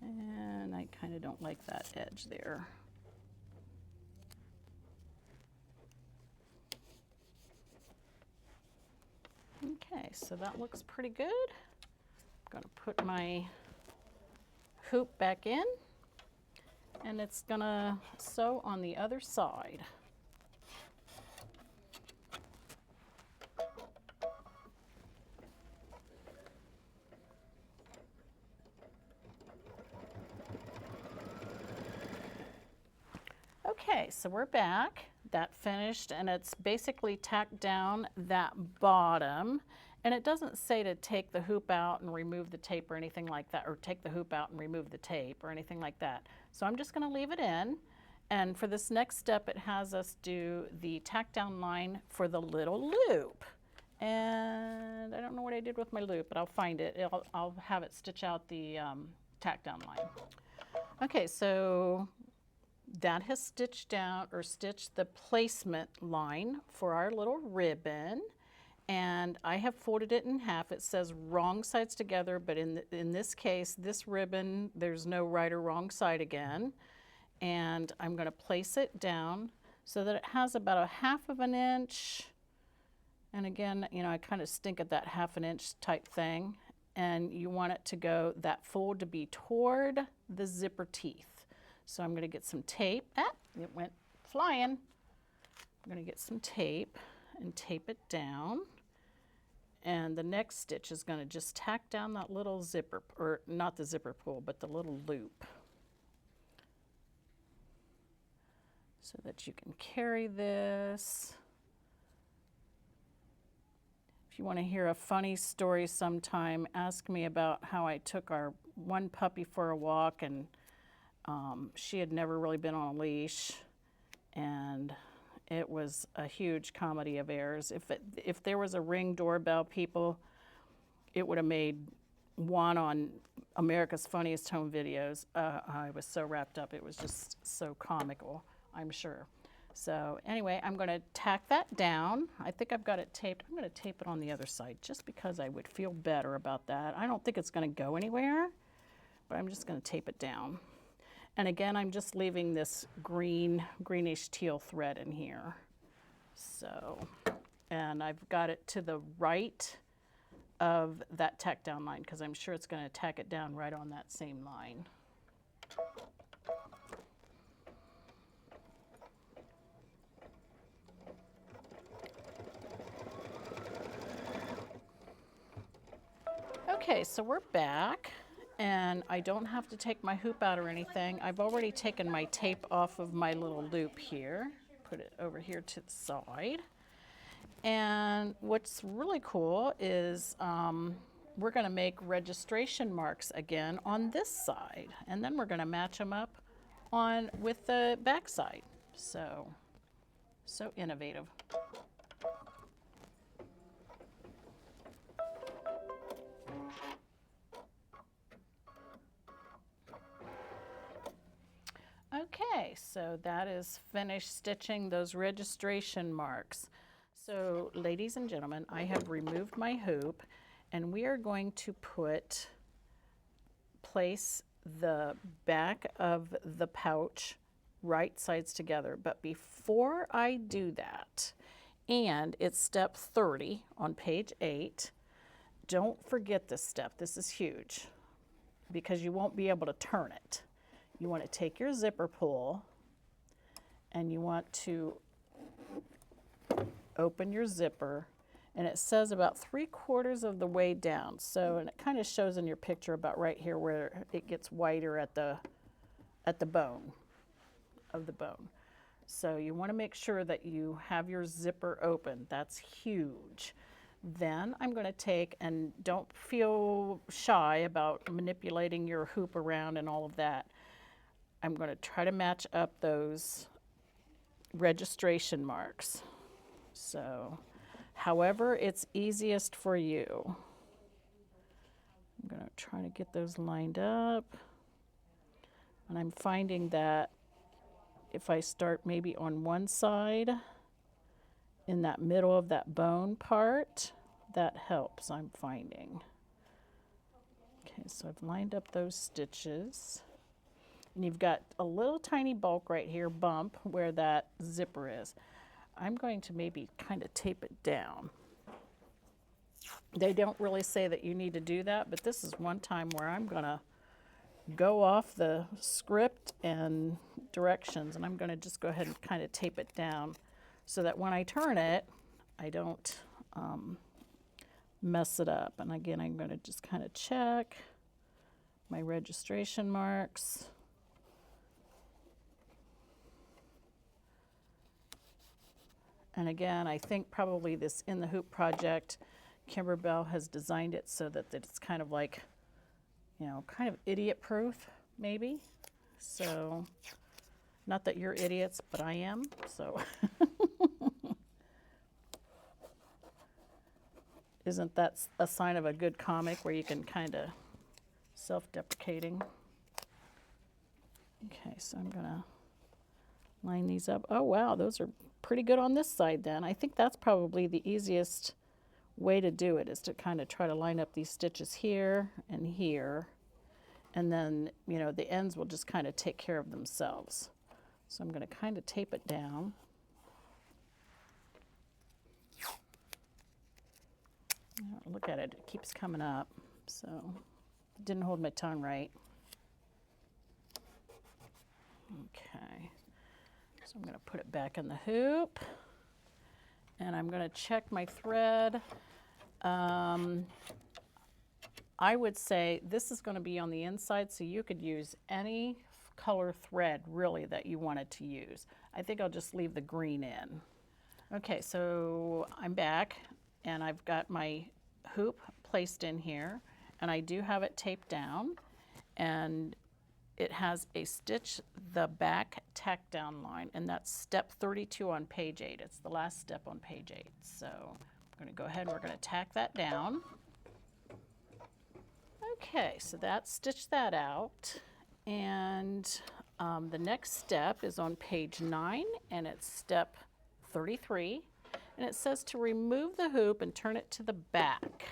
And I kind of don't like that edge there. Okay, so that looks pretty good. I'm going to put my hoop back in. And it's gonna sew on the other side. Okay, so we're back. That finished, and it's basically tacked down that bottom. And it doesn't say to take the hoop out and remove the tape or anything like that, or take the hoop out and remove the tape or anything like that. So I'm just going to leave it in. And for this next step, it has us do the tack down line for the little loop. And I don't know what I did with my loop, but I'll find it. I'll have it stitch out the tack down line. Okay, so that has stitched down or stitched the placement line for our little ribbon. And I have folded it in half. It says wrong sides together, but in this case, this ribbon, there's no right or wrong side again. And I'm going to place it down so that it has about a 1/2 inch. And again, you know, I kind of stink at that 1/2 inch type thing. And you want it to go, that fold to be toward the zipper teeth. So I'm going to get some tape. Ah, it went flying. I'm going to get some tape and tape it down. And the next stitch is going to just tack down that little zipper, or not the zipper pull, but the little loop. So that you can carry this. If you want to hear a funny story sometime, ask me about how I took our one puppy for a walk, and she had never really been on a leash, and it was a huge comedy of errors. If there was a Ring doorbell, people, it would have made one on America's Funniest Home Videos. I was so wrapped up. It was just so comical, I'm sure. So anyway, I'm going to tack that down. I think I've got it taped. I'm going to tape it on the other side just because I would feel better about that. I don't think it's going to go anywhere, but I'm just going to tape it down. And again, I'm just leaving this greenish teal thread in here. So, and I've got it to the right of that tack down line because I'm sure it's going to tack it down right on that same line. Okay, so we're back. And I don't have to take my hoop out or anything. I've already taken my tape off of my little loop here. Put it over here to the side. And what's really cool is we're going to make registration marks again on this side. And then we're going to match them up on with the back side. So innovative. Okay, so that is finished stitching those registration marks. So ladies and gentlemen, I have removed my hoop, and we are going to place the back of the pouch right sides together. But before I do that, and it's step 30 on page 8, don't forget this step. This is huge because you won't be able to turn it. You want to take your zipper pull and you want to open your zipper, and it says about 3/4 of the way down. So, and it kind of shows in your picture about right here where it gets whiter at the bone of the bone. So you want to make sure that you have your zipper open. That's huge. Then I'm going to take, and don't feel shy about manipulating your hoop around and all of that. I'm going to try to match up those registration marks. So, however it's easiest for you. I'm going to try to get those lined up. And I'm finding that if I start maybe on one side, in that middle of that bone part, that helps, I'm finding. Okay, so I've lined up those stitches. And you've got a little tiny bulk right here, bump, where that zipper is. I'm going to maybe kind of tape it down. They don't really say that you need to do that, but this is one time where I'm going to go off the script and directions, and I'm going to just go ahead and kind of tape it down so that when I turn it, I don't mess it up. And again, I'm going to just kind of check my registration marks. And again, I think probably this In the Hoop project, Kimberbell has designed it so that it's kind of like, you know, kind of idiot proof, maybe. So, not that you're idiots, but I am, so. Isn't that a sign of a good comic where you can kind of self-deprecating? Okay, so I'm gonna line these up. Oh wow, those are pretty good on this side then. I think that's probably the easiest way to do it, is to kind of try to line up these stitches here and here. And then, you know, the ends will just kind of take care of themselves. So I'm going to kind of tape it down. Look at it, it keeps coming up. So, didn't hold my tongue right. Okay, so I'm going to put it back in the hoop. And I'm going to check my thread. I would say this is going to be on the inside, so you could use any color thread really that you wanted to use. I think I'll just leave the green in. Okay, so I'm back and I've got my hoop placed in here, and I do have it taped down, and it has a stitch the back tack down line, and that's step 32 on page 8. It's the last step on page 8. So I'm going to go ahead and we're going to tack that down. Okay, so that stitched that out, and the next step is on page 9, and it's step 33, and it says to remove the hoop and turn it to the back.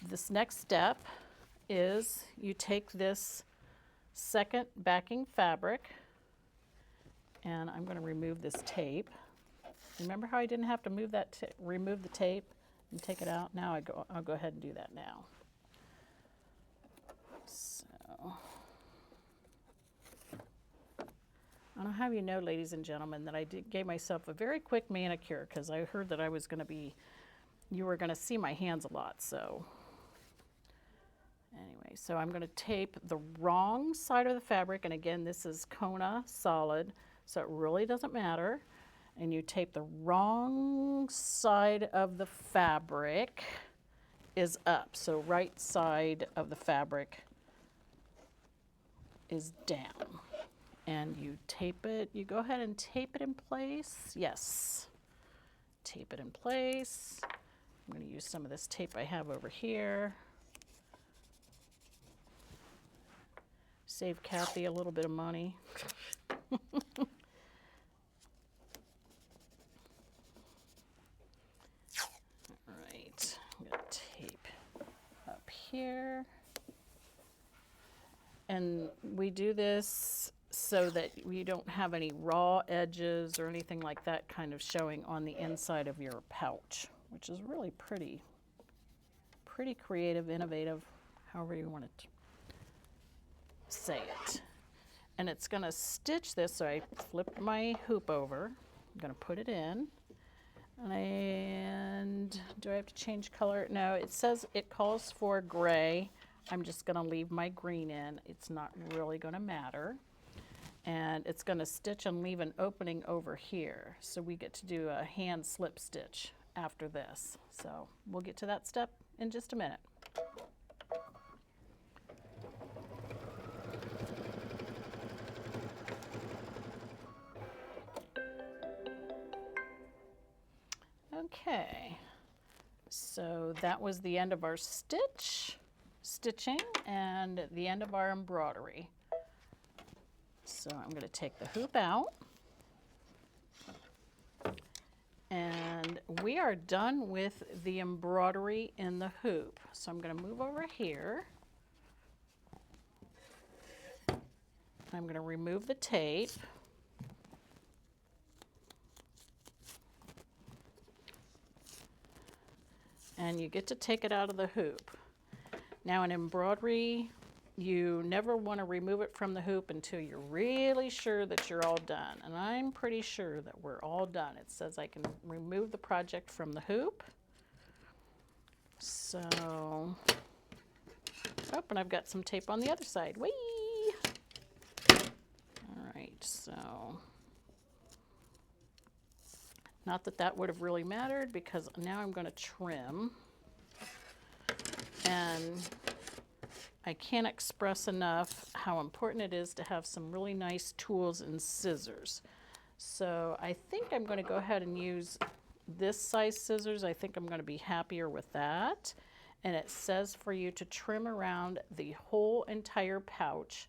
This next step is you take this second backing fabric, and I'm going to remove this tape. Remember how I didn't have to remove the tape and take it out? Now I'll go ahead and do that now. So, I don't have you know, ladies and gentlemen, that I gave myself a very quick manicure because I heard that you were going to see my hands a lot. So anyway, so I'm going to tape the wrong side of the fabric, and again, this is Kona solid, so it really doesn't matter. And you tape the wrong side of the fabric is up, so right side of the fabric is down. And you tape it, you go ahead and tape it in place. Yes, tape it in place. I'm going to use some of this tape I have over here. Save Kathy a little bit of money. All right, I'm going to tape up here. And we do this so that you don't have any raw edges or anything like that kind of showing on the inside of your pouch, which is really pretty creative, innovative, however you want to say it. And it's going to stitch this, so I flipped my hoop over. I'm going to put it in. And do I have to change color? No, it says it calls for gray. I'm just going to leave my green in. It's not really going to matter. And it's going to stitch and leave an opening over here. So we get to do a hand slip stitch after this. So we'll get to that step in just a minute. Okay, so that was the end of our stitching and the end of our embroidery. So I'm going to take the hoop out, and we are done with the embroidery in the hoop. So I'm going to move over here. I'm going to remove the tape. And you get to take it out of the hoop. Now in embroidery, you never want to remove it from the hoop until you're really sure that you're all done. And I'm pretty sure that we're all done. It says I can remove the project from the hoop. So, oh, and I've got some tape on the other side. Whee! All right, so not that that would have really mattered because now I'm going to trim. And I can't express enough how important it is to have some really nice tools and scissors. So I think I'm going to go ahead and use this size scissors. I think I'm going to be happier with that. And it says for you to trim around the whole entire pouch,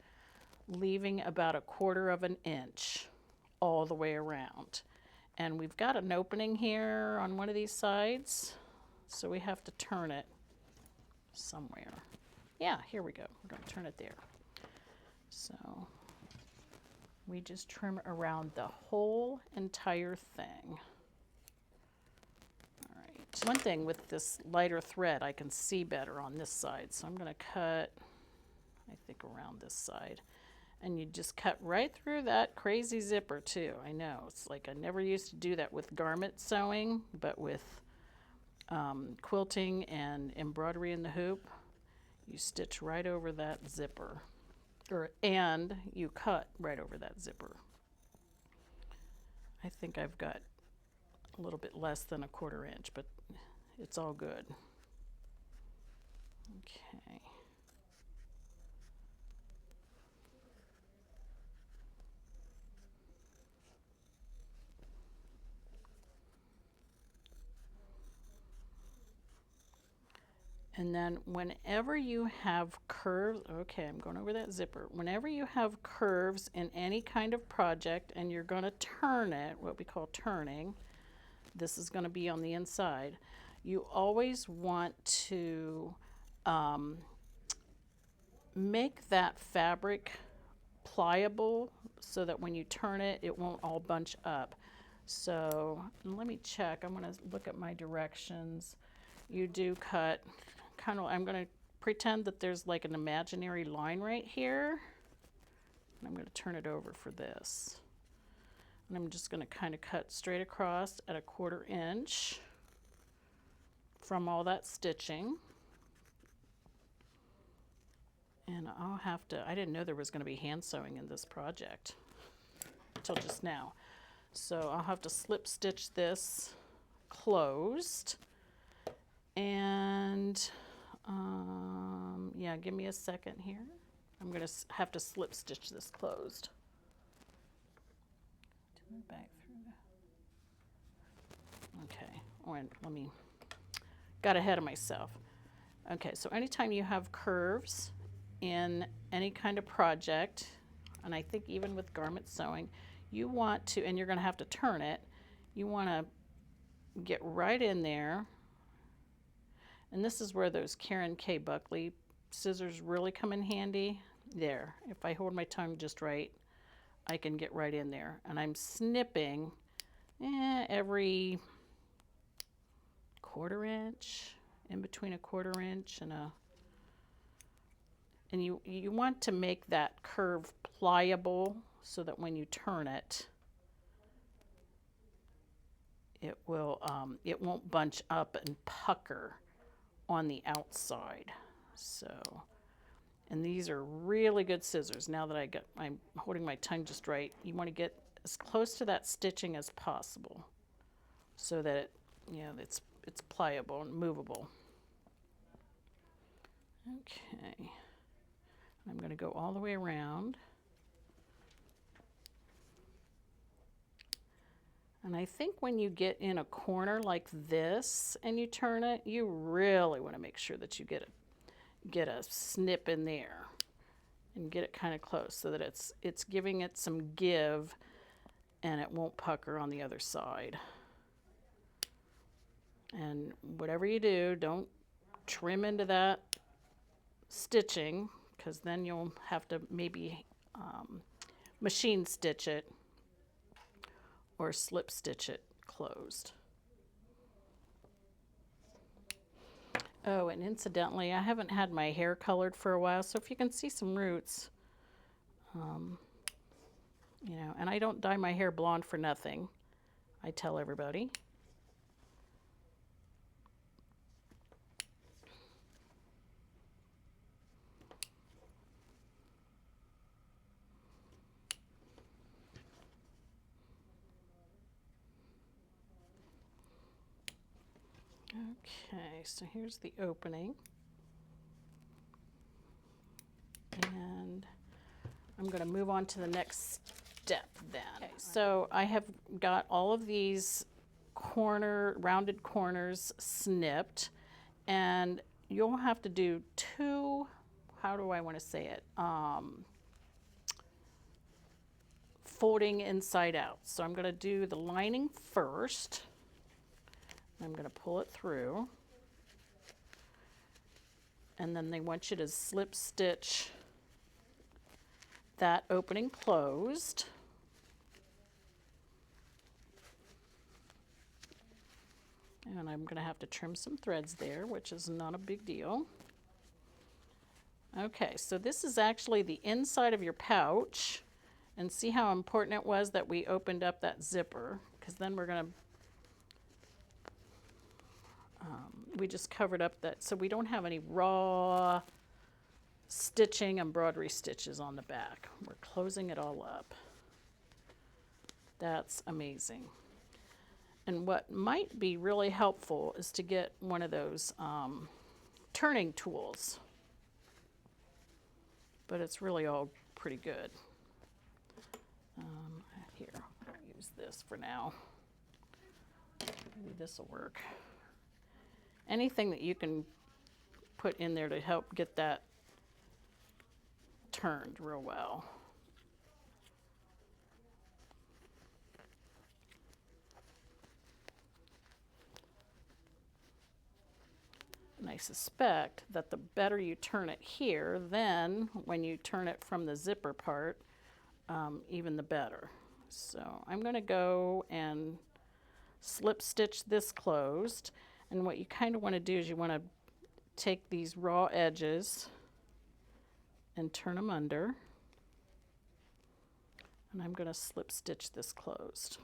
leaving about 1/4 of an inch all the way around. And we've got an opening here on one of these sides, so we have to turn it somewhere. Yeah, here we go. We're going to turn it there. So we just trim around the whole entire thing. All right. One thing with this lighter thread, I can see better on this side. So I'm going to cut, I think, around this side. And you just cut right through that crazy zipper too. I know, it's like I never used to do that with garment sewing, but with quilting and embroidery in the hoop, you stitch right over that zipper, and you cut right over that zipper. I think I've got a little bit less than 1/4 inch, but it's all good. Okay. And then whenever you have curves, okay, I'm going over that zipper. Whenever you have curves in any kind of project and you're going to turn it, what we call turning, this is going to be on the inside, you always want to make that fabric pliable so that when you turn it, it won't all bunch up. So let me check. I'm going to look at my directions. You do cut kind of, I'm going to pretend that there's like an imaginary line right here. And I'm going to turn it over for this. And I'm just going to kind of cut straight across at 1/4 inch from all that stitching. And I'll have to, I didn't know there was going to be hand sewing in this project until just now. So I'll have to slip stitch this closed. And yeah, give me a second here. I'm going to have to slip stitch this closed. Back through. Okay, let me, got ahead of myself. Okay, so anytime you have curves in any kind of project, and I think even with garment sewing, you want to, and you're going to have to turn it, you want to get right in there. And this is where those Karen K. Buckley scissors really come in handy. There, if I hold my tongue just right, I can get right in there. And I'm snipping every 1/4 inch, in between 1/4 inch and a, and you want to make that curve pliable so that when you turn it, it will, it won't bunch up and pucker on the outside. So, and these are really good scissors. Now that I'm holding my tongue just right, you want to get as close to that stitching as possible so that it, you know, it's pliable and movable. Okay, I'm going to go all the way around. And I think when you get in a corner like this and you turn it, you really want to make sure that you get a snip in there and get it kind of close so that it's giving it some give and it won't pucker on the other side. And whatever you do, don't trim into that stitching, because then you'll have to maybe machine stitch it or slip stitch it closed. Oh, and incidentally, I haven't had my hair colored for a while, so if you can see some roots, you know, and I don't dye my hair blonde for nothing, I tell everybody. Okay, so here's the opening. And I'm going to move on to the next step then. Okay, so I have got all of these rounded corners snipped, and you'll have to do two, how do I want to say it? Folding inside out. So I'm going to do the lining first. I'm going to pull it through. And then they want you to slip stitch that opening closed. And I'm going to have to trim some threads there, which is not a big deal. Okay, so this is actually the inside of your pouch. And see how important it was that we opened up that zipper, because then we're going to, we just covered up that, so we don't have any raw stitching, embroidery stitches on the back. We're closing it all up. That's amazing. And what might be really helpful is to get one of those turning tools. But it's really all pretty good. Here, I'll use this for now. Maybe this will work. Anything that you can put in there to help get that turned real well. And I suspect that the better you turn it here, then when you turn it from the zipper part, even the better. So I'm going to go and slip stitch this closed. And what you kind of want to do is you want to take these raw edges and turn them under. And I'm going to slip stitch this closed.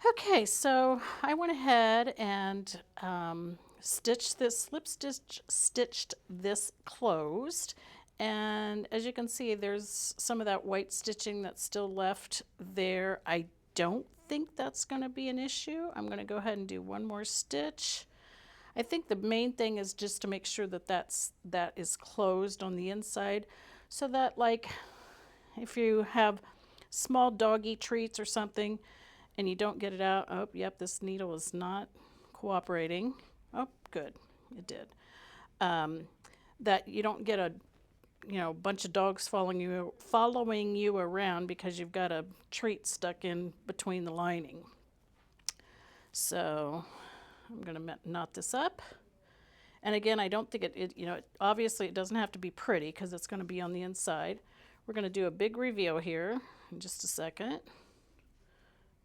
Okay, so I went ahead and stitched this closed. And as you can see, there's some of that white stitching that's still left there. I don't think that's going to be an issue. I'm going to go ahead and do one more stitch. I think the main thing is just to make sure that that is closed on the inside, so that, like, if you have small doggy treats or something and you don't get it out, oh, yep, this needle is not cooperating. Oh, good, it did. That you don't get a bunch of dogs following you around because you've got a treat stuck in between the lining. So I'm going to knot this up. And again, I don't think obviously it doesn't have to be pretty because it's going to be on the inside. We're going to do a big reveal here in just a second. I'm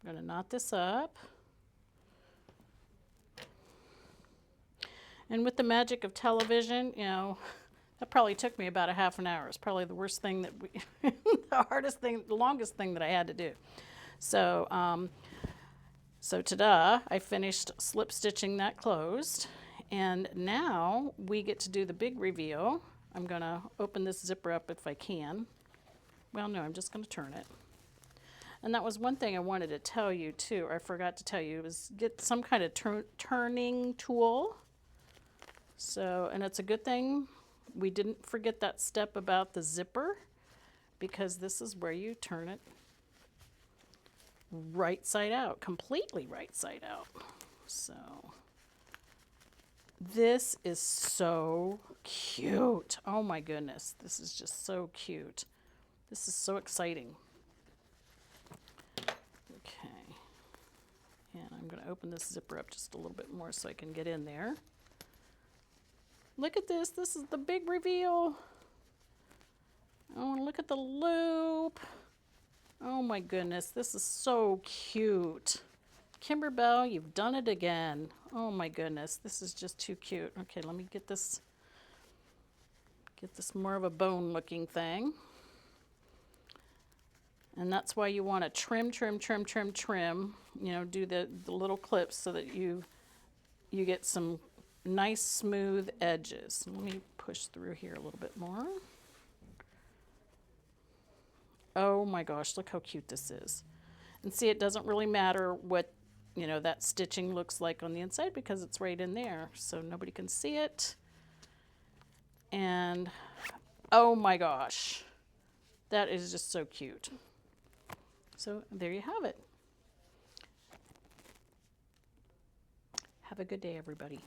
going to knot this up. And with the magic of television, that probably took me about a half an hour. It's probably the worst thing the longest thing that I had to do. So, ta-da, I finished slip stitching that closed. And now we get to do the big reveal. I'm going to open this zipper up if I can. Well, no, I'm just going to turn it. And that was one thing I wanted to tell you too, or I forgot to tell you, was get some kind of turning tool. So, and it's a good thing we didn't forget that step about the zipper, because this is where you turn it right side out, completely right side out. So this is so cute. Oh my goodness, this is just so cute. This is so exciting. Okay, and I'm going to open this zipper up just a little bit more so I can get in there. Look at this. This is the big reveal. Oh, look at the loop. Oh my goodness, this is so cute. Kimberbell, you've done it again. Oh my goodness, this is just too cute. Okay, let me get this more of a bone looking thing. And that's why you want to trim, you know, do the little clips so that you get some nice smooth edges. Let me push through here a little bit more. Oh my gosh, look how cute this is. And see, it doesn't really matter what, you know, that stitching looks like on the inside because it's right in there, so nobody can see it. And oh my gosh, that is just so cute. So there you have it. Have a good day, everybody.